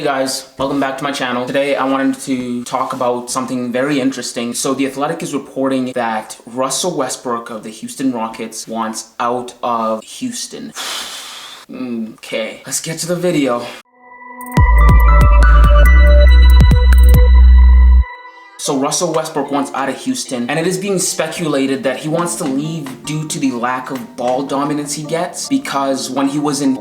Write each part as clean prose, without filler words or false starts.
Hey guys, welcome back to my channel. Today I wanted to talk about something very interesting. So The Athletic is reporting that Russell Westbrook of the Houston Rockets wants out of Houston. Okay, let's get to the video. So Russell Westbrook wants out of Houston, and it is being speculated that he wants to leave due to the lack of ball dominance he gets, because when he was in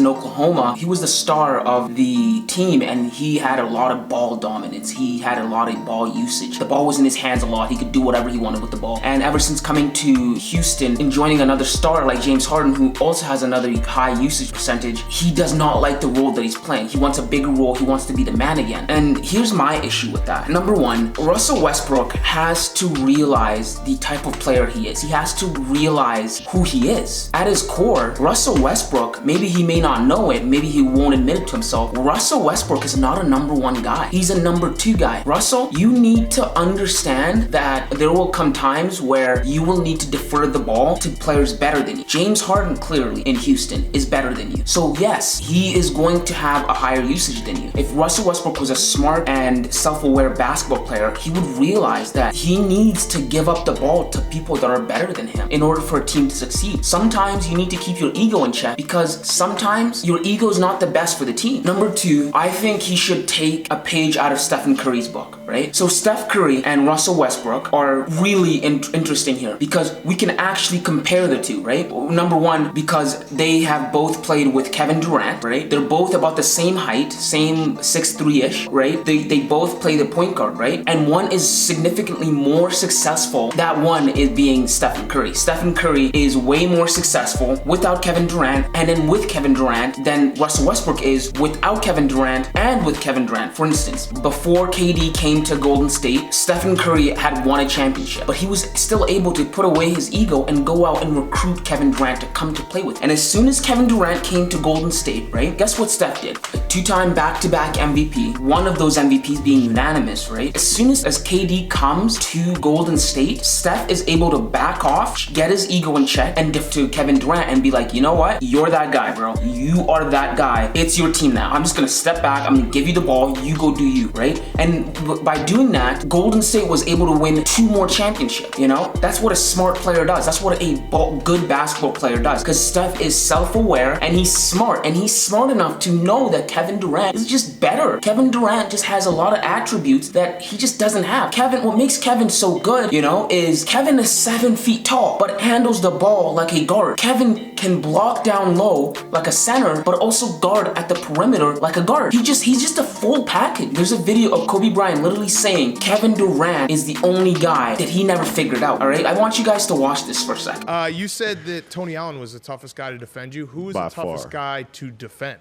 Oklahoma, he was the star of the team and he had a lot of ball dominance. He had a lot of ball usage. The ball was in his hands a lot. He could do whatever he wanted with the ball. And ever since coming to Houston and joining another star like James Harden, who also has another high usage percentage, he does not like the role that he's playing. He wants a bigger role. He wants to be the man again. And here's my issue with that. Number one, Russell Westbrook has to realize the type of player he is. He has to realize who he is. At his core, Russell Westbrook, maybe he may not know it, maybe he won't admit it to himself, Russell Westbrook is not a number one guy. He's a number two guy. Russell, you need to understand that there will come times where you will need to defer the ball to players better than you. James Harden, clearly, in Houston, is better than you. So yes, he is going to have a higher usage than you. If Russell Westbrook was a smart and self-aware basketball player, he would realize that he needs to give up the ball to people that are better than him in order for a team to succeed. Sometimes you need to keep your ego in check because sometimes your ego is not the best for the team. Number two, I think he should take a page out of Stephen Curry's book, right? So Steph Curry and Russell Westbrook are really interesting here because we can actually compare the two, right? Number one, because they have both played with Kevin Durant, right? They're both about the same height, same 6'3"-ish, right? They both play the point guard, right? And one is significantly more successful. That one is being Stephen Curry. Stephen Curry is way more successful without Kevin Durant and then with Kevin Durant than Russell Westbrook is without Kevin Durant and with Kevin Durant. For instance, before KD came to Golden State, Stephen Curry had won a championship, but he was still able to put away his ego and go out and recruit Kevin Durant to come to play with. And as soon as Kevin Durant came to Golden State, right, guess what Steph did? A two-time back-to-back MVP, one of those MVPs being unanimous, right? As soon as KD comes to Golden State, Steph is able to back off, get his ego in check, and diff to Kevin Durant and be like, you know what? You're that guy, bro. You are that guy. It's your team now. I'm just gonna step back. I'm gonna give you the ball. You go do you, right? And by doing that, Golden State was able to win 2 more championships, you know? That's what a smart player does. That's what a good basketball player does. Because Steph is self-aware and he's smart. And he's smart enough to know that Kevin Durant is just better. Kevin Durant just has a lot of attributes that he just doesn't have. What makes Kevin so good, you know, is Kevin is 7 feet tall, but handles the ball like a guard. Kevin can block down low like a center, but also guard at the perimeter like a guard. He's just a full package. There's a video of Kobe Bryant literally saying Kevin Durant is the only guy that he never figured out, all right? I want you guys to watch this for a second. You said that Tony Allen was the toughest guy to defend you. Who was the toughest guy to defend?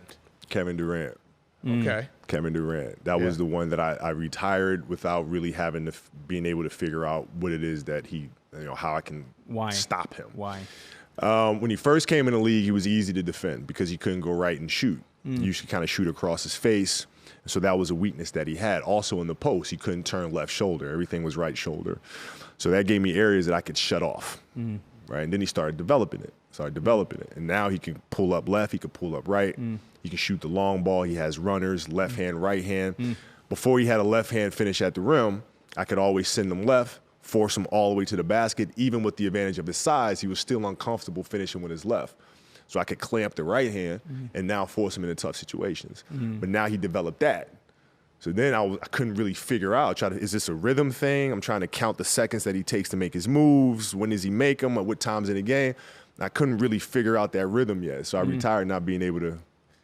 Kevin Durant. Okay. Kevin Durant. That was the one that I retired without really having to being able to figure out what it is that he, you know, how I can stop him. Why? When he first came in the league, he was easy to defend because he couldn't go right and shoot. You should kind of shoot across his face. So that was a weakness that he had. Also in the post, he couldn't turn left shoulder. Everything was right shoulder. So that gave me areas that I could shut off. Right? And then he started developing it. And now he can pull up left. He can pull up right. He can shoot the long ball. He has runners, left hand, right hand. Before he had a left hand finish at the rim, I could always send him left, force him all the way to the basket. Even with the advantage of his size, he was still uncomfortable finishing with his left. So I could clamp the right hand and now force him into tough situations. But now he developed that. So then I couldn't really figure out, is this a rhythm thing? I'm trying to count the seconds that he takes to make his moves. When does he make them? At what times in the game? I couldn't really figure out that rhythm yet. So I retired not being able to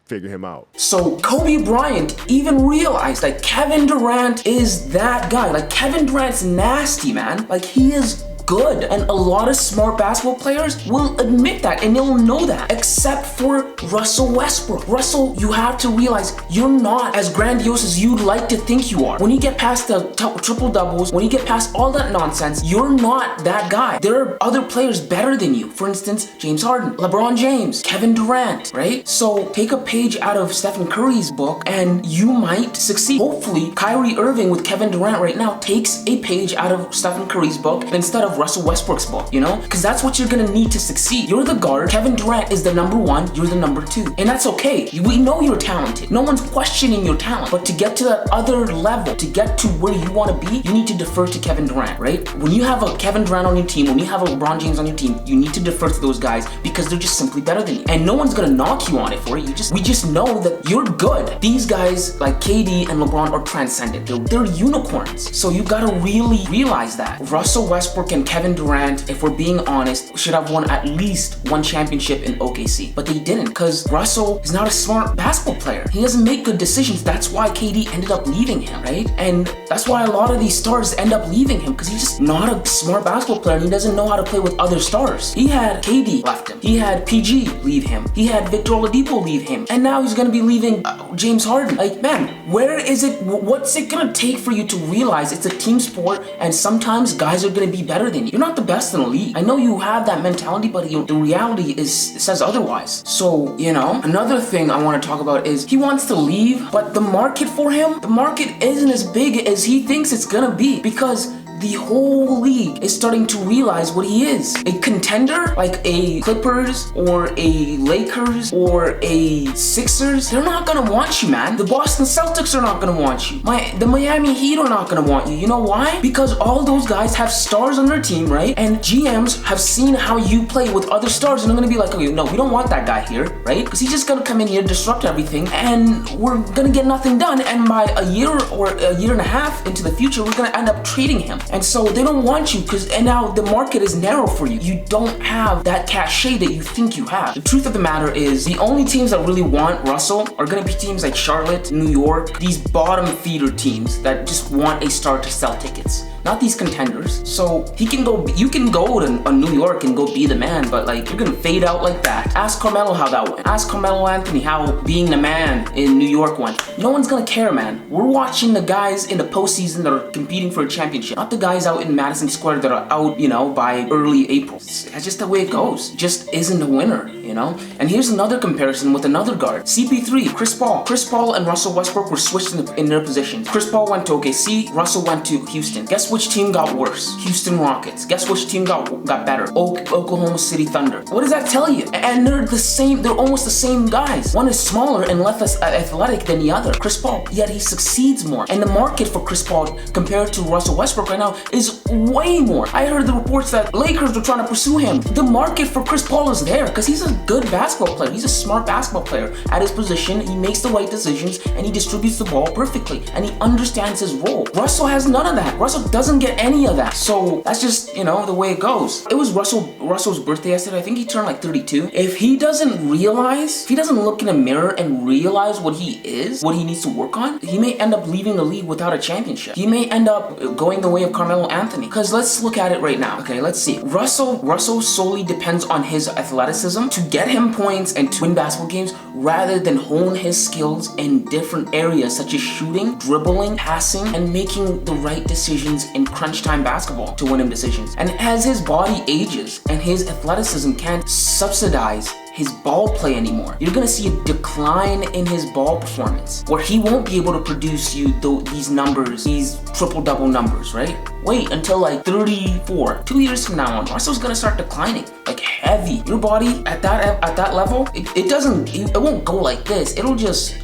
figure him out. So Kobe Bryant even realized that Kevin Durant is that guy. Like, Kevin Durant's nasty, man. Like, he is good. And a lot of smart basketball players will admit that and they'll know that, except for Russell Westbrook. Russell, you have to realize you're not as grandiose as you'd like to think you are. When you get past the triple doubles, when you get past all that nonsense, you're not that guy. There are other players better than you. For instance, James Harden, LeBron James, Kevin Durant, right? So take a page out of Stephen Curry's book and you might succeed. Hopefully, Kyrie Irving with Kevin Durant right now takes a page out of Stephen Curry's book, and instead of Russell Westbrook's book, you know? Because that's what you're gonna need to succeed. You're the guard, Kevin Durant is the number 1, you're the number 2. And that's okay. We know you're talented. No one's questioning your talent. But to get to that other level, to get to where you wanna be, you need to defer to Kevin Durant, right? When you have a Kevin Durant on your team, when you have a LeBron James on your team, you need to defer to those guys because they're just simply better than you. And no one's gonna knock you on it for it. We just know that you're good. These guys like KD and LeBron are transcendent. They're unicorns. So you gotta really realize that. Russell Westbrook and Kevin Durant, if we're being honest, should have won at least 1 championship in OKC. But they didn't because Russell is not a smart basketball player. He doesn't make good decisions. That's why KD ended up leaving him, right? And that's why a lot of these stars end up leaving him because he's just not a smart basketball player and he doesn't know how to play with other stars. He had KD left him. He had PG leave him. He had Victor Oladipo leave him. And now he's gonna be leaving James Harden. Like, man, where is it? What's it gonna take for you to realize it's a team sport and sometimes guys are gonna be better than you? You're not the best in the league. I know you have that mentality, but the reality says otherwise. So, you know, another thing I want to talk about is he wants to leave, but the market for him, the market isn't as big as he thinks it's gonna be because the whole league is starting to realize what he is. A contender like a Clippers or a Lakers or a Sixers, they're not gonna want you, man. The Boston Celtics are not gonna want you. The Miami Heat are not gonna want you. You know why? Because all those guys have stars on their team, right? And GMs have seen how you play with other stars and they're gonna be like, okay, no, we don't want that guy here, right? Because he's just gonna come in here, disrupt everything, and we're gonna get nothing done. And by a year or a year and a half into the future, we're gonna end up trading him. And so they don't want you and now the market is narrow for you. You don't have that cachet that you think you have. The truth of the matter is the only teams that really want Russell are going to be teams like Charlotte, New York, these bottom feeder teams that just want a star to sell tickets. Not these contenders. So you can go to New York and go be the man, but like you're gonna fade out like that. Ask Carmelo how that went. Ask Carmelo Anthony how being the man in New York went. No one's gonna care, man. We're watching the guys in the postseason that are competing for a championship, not the guys out in Madison Square that are out, you know, by early April. That's just the way it goes. Just isn't a winner, you know? And here's another comparison with another guard. CP3, Chris Paul. Chris Paul and Russell Westbrook were switched in their positions. Chris Paul went to OKC, Russell went to Houston. Guess which team got worse? Houston Rockets. Guess which team got better? Oklahoma City Thunder. What does that tell you? And they're almost the same guys. One is smaller and less athletic than the other, Chris Paul, yet he succeeds more. And the market for Chris Paul compared to Russell Westbrook right now is way more. I heard the reports that Lakers were trying to pursue him. The market for Chris Paul is there because he's a good basketball player. He's a smart basketball player. At his position, he makes the right decisions and he distributes the ball perfectly and he understands his role. Russell has none of that. Russell doesn't get any of that. So that's just, you know, the way it goes. It was Russell's birthday yesterday. I think he turned like 32. If he doesn't look in a mirror and realize what he is, what he needs to work on, he may end up leaving the league without a championship. He may end up going the way of Carmelo Anthony. Because let's look at it right now. Okay, let's see. Russell solely depends on his athleticism to get him points and to win basketball games rather than hone his skills in different areas such as shooting, dribbling, passing, and making the right decisions in crunch time basketball to win him decisions. And as his body ages and his athleticism can't subsidize his ball play anymore, you're gonna see a decline in his ball performance where he won't be able to produce you these numbers, these triple-double numbers, right? Wait until like 34, 2 years from now on, Russell's gonna start declining like heavy. Your body at that level, it won't go like this. It'll just,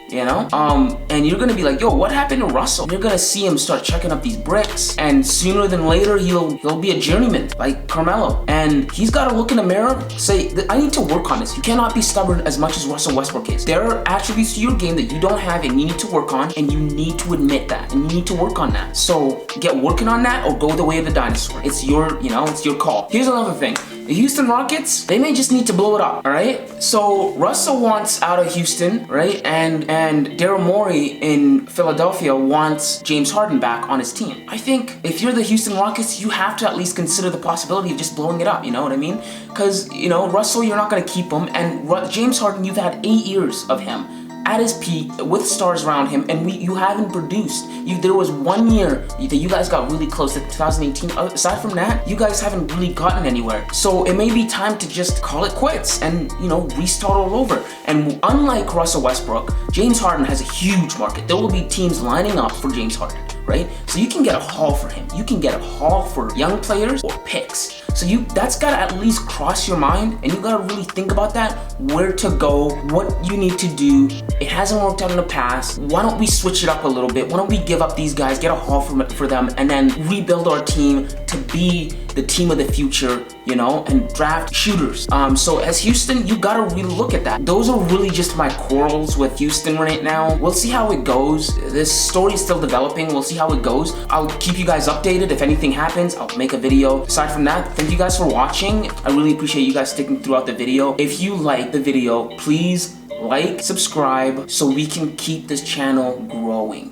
you know, and you're gonna be like, yo, what happened to Russell? You're gonna see him start checking up these bricks, and sooner than later he'll be a journeyman like Carmelo, and he's got to look in the mirror, say, I need to work on this. You cannot be stubborn as much as Russell Westbrook is. There are attributes to your game that you don't have and you need to work on, and you need to admit that, and you need to work on that. So get working on that or go the way of the dinosaur. It's your, you know, it's your call. Here's another thing. The Houston Rockets, they may just need to blow it up, all right? So Russell wants out of Houston, right? And Daryl Morey in Philadelphia wants James Harden back on his team. I think if you're the Houston Rockets, you have to at least consider the possibility of just blowing it up, you know what I mean? Because, you know, Russell, you're not gonna keep him, and James Harden, you've had 8 years of him at his peak with stars around him, and you haven't produced. There was 1 year that you guys got really close to 2018. Aside from that, you guys haven't really gotten anywhere. So it may be time to just call it quits and, you know, restart all over. And unlike Russell Westbrook, James Harden has a huge market. There will be teams lining up for James Harden, right? So you can get a haul for him. You can get a haul for young players or picks. So that's gotta at least cross your mind, and you gotta really think about that, where to go, what you need to do. It hasn't worked out in the past. Why don't we switch it up a little bit? Why don't we give up these guys, get a haul for them, and then rebuild our team to be the team of the future, you know, and draft shooters. So as Houston, you gotta really look at that. Those are really just my quarrels with Houston right now. We'll see how it goes. This story is still developing. We'll see how it goes. I'll keep you guys updated. If anything happens, I'll make a video. Aside from that, thank you guys for watching. I really appreciate you guys sticking throughout the video. If you like the video, please like, subscribe, so we can keep this channel growing.